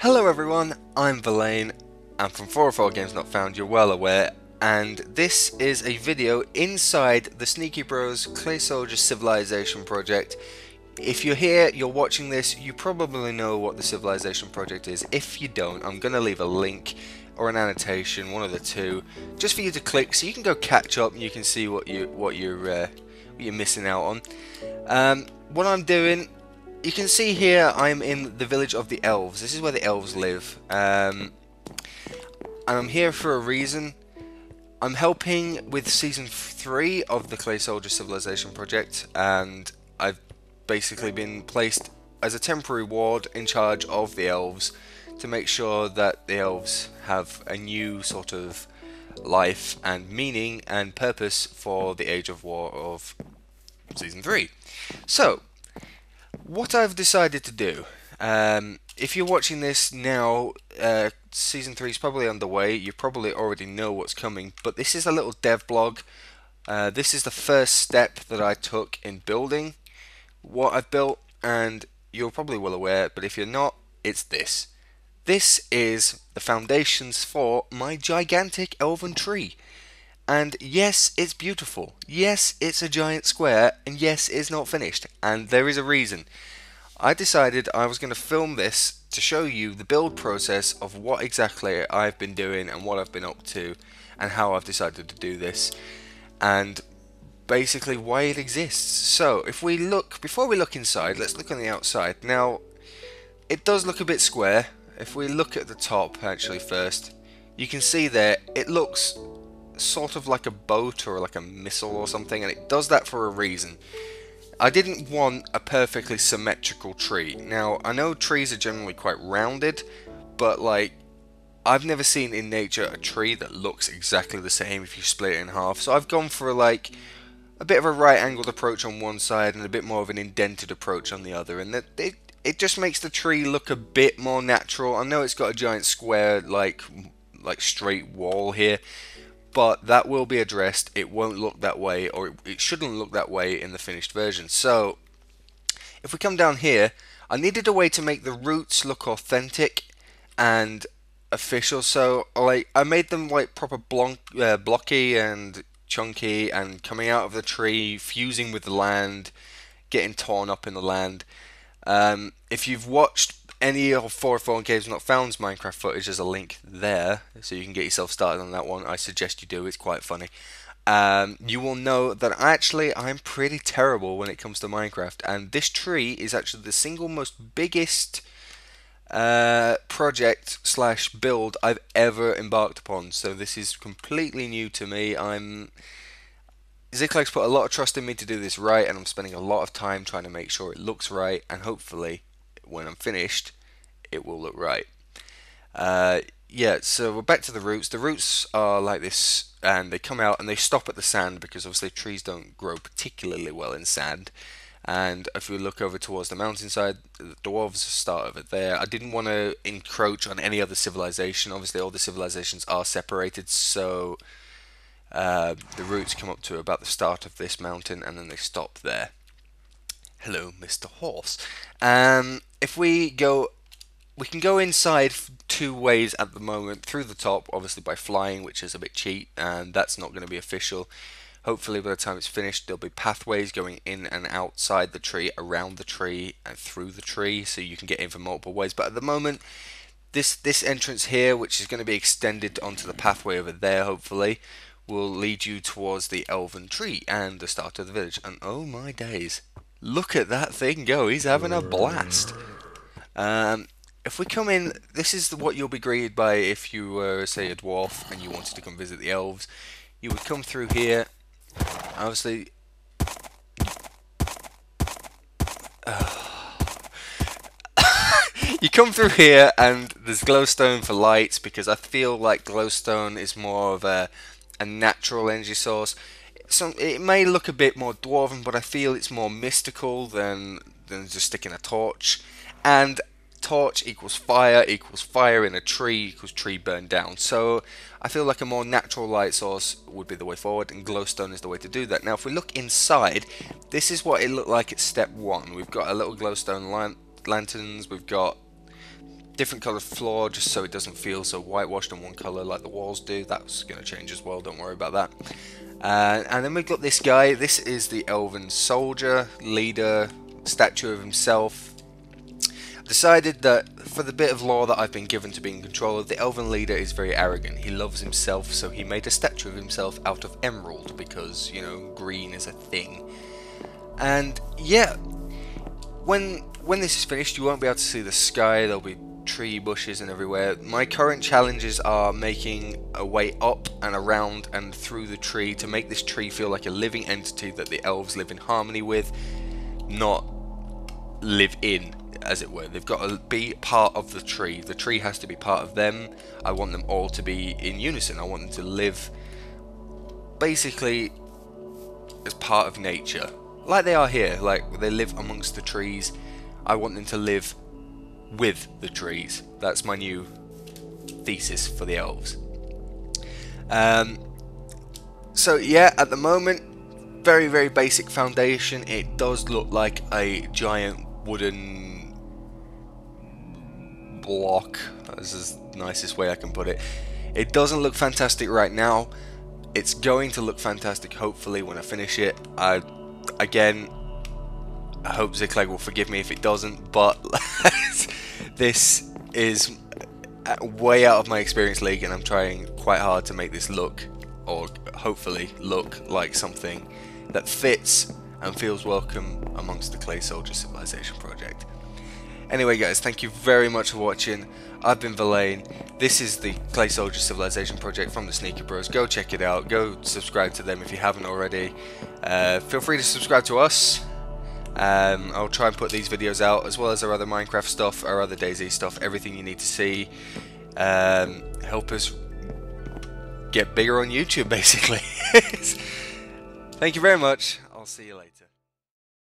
Hello everyone, I'm Valaine, and from 404 Games Not Found, you're well aware, and this is a video inside the Thesneakybros Clay Soldier Civilization project. If you're here, you're watching this, you probably know what the Civilization project is. If you don't, I'm going to leave a link or an annotation, one of the two, just for you to click so you can go catch up and you can see what you're missing out on. What I'm doing, you can see here I'm in the village of the elves. This is where the elves live. And I'm here for a reason. I'm helping with season 3 of the Clay Soldier Civilization project, and I've basically been placed as a temporary ward in charge of the elves to make sure that the elves have a new sort of life and meaning and purpose for the Age of War of season 3. So, what I've decided to do, if you're watching this now, season 3 is probably underway. You probably already know what's coming, but this is a little dev blog. This is the first step that I took in building what I've built, and you're probably well aware, but if you're not, it's this. This is the foundations for my gigantic elven tree. And yes, it's beautiful. Yes, it's a giant square. And yes, it's not finished. And there is a reason. I decided I was going to film this to show you the build process of what exactly I've been doing and what I've been up to and how I've decided to do this and basically why it exists. So if we look, before we look inside, let's look on the outside. Now, it does look a bit square. If we look at the top actually first, you can see there it looks sort of like a boat or like a missile or something, and it does that for a reason. I didn't want a perfectly symmetrical tree. Now, I know trees are generally quite rounded, but like, I've never seen in nature a tree that looks exactly the same if you split it in half. So I've gone for like a bit of a right angled approach on one side and a bit more of an indented approach on the other, and it just makes the tree look a bit more natural. I know it's got a giant square like straight wall here, but that will be addressed. It won't look that way, or it shouldn't look that way in the finished version. So if we come down here, I needed a way to make the roots look authentic and official. So like I made them like proper blocky and chunky and coming out of the tree, fusing with the land, getting torn up in the land. If you've watched any of 404 Games Not Found's Minecraft footage, there's a link there, so you can get yourself started on that one. I suggest you do, it's quite funny. You will know that I'm pretty terrible when it comes to Minecraft, and this tree is actually the single most biggest project slash build I've ever embarked upon, so this is completely new to me. Zikleg's put a lot of trust in me to do this right, and I'm spending a lot of time trying to make sure it looks right, and hopefully when I'm finished it will look right. Yeah, so we're back to the roots. The roots are like this, and they come out and they stop at the sand because obviously trees don't grow particularly well in sand. And if we look over towards the mountainside, the dwarves start over there. I didn't want to encroach on any other civilization. Obviously all the civilizations are separated, so the roots come up to about the start of this mountain and then they stop there. Hello, Mr. Horse. If we go, we can go inside two ways at the moment. Through the top, obviously by flying, which is a bit cheap, and that's not going to be official. Hopefully by the time it's finished, there'll be pathways going in and outside the tree, around the tree, and through the tree, so you can get in from multiple ways. But at the moment, this entrance here, which is going to be extended onto the pathway over there, hopefully, will lead you towards the elven tree and the start of the village. And oh my days, look at that thing go, he's having a blast. If we come in, this is what you'll be greeted by if you were, say, a dwarf and you wanted to come visit the elves. You would come through here, obviously. You come through here and there's glowstone for lights, because I feel like glowstone is more of a natural energy source. So it may look a bit more dwarven, but I feel it's more mystical than just sticking a torch. And torch equals fire in a tree equals tree burned down. So I feel like a more natural light source would be the way forward, and glowstone is the way to do that. Now if we look inside, this is what it looked like at step 1. We've got a little glowstone lanterns, we've got different coloured floor just so it doesn't feel so whitewashed on one colour like the walls do. That's going to change as well, don't worry about that. And then we've got this guy. This is the elven soldier, leader, statue of himself. Decided that for the bit of lore that I've been given to be in control of, the elven leader is very arrogant. He loves himself, so he made a statue of himself out of emerald because, you know, green is a thing. And yeah, when this is finished, you won't be able to see the sky. There'll be tree bushes and everywhere. My current challenges are making a way up and around and through the tree to make this tree feel like a living entity that the elves live in harmony with, not live in, as it were. They've got to be part of the tree. The tree has to be part of them. I want them all to be in unison. I want them to live basically as part of nature, like they are here. Like they live amongst the trees. I want them to live with the trees. That's my new thesis for the elves. So yeah, at the moment, very, very basic foundation. It does look like a giant wooden block. That's the nicest way I can put it. It doesn't look fantastic right now. It's going to look fantastic hopefully when I finish it. Again, I hope Ziklag will forgive me if it doesn't, but this is way out of my experience league, and I'm trying quite hard to make this look, or hopefully look, like something that fits and feels welcome amongst the Clay Soldier Civilization project. Anyway guys, thank you very much for watching. I've been Valaine. This is the Clay Soldier Civilization project from the Thesneakybros. Go check it out. Go subscribe to them if you haven't already. Feel free to subscribe to us. I'll try and put these videos out as well as our other Minecraft stuff, our other DayZ stuff, everything you need to see. Help us get bigger on YouTube basically. Thank you very much. I'll see you later.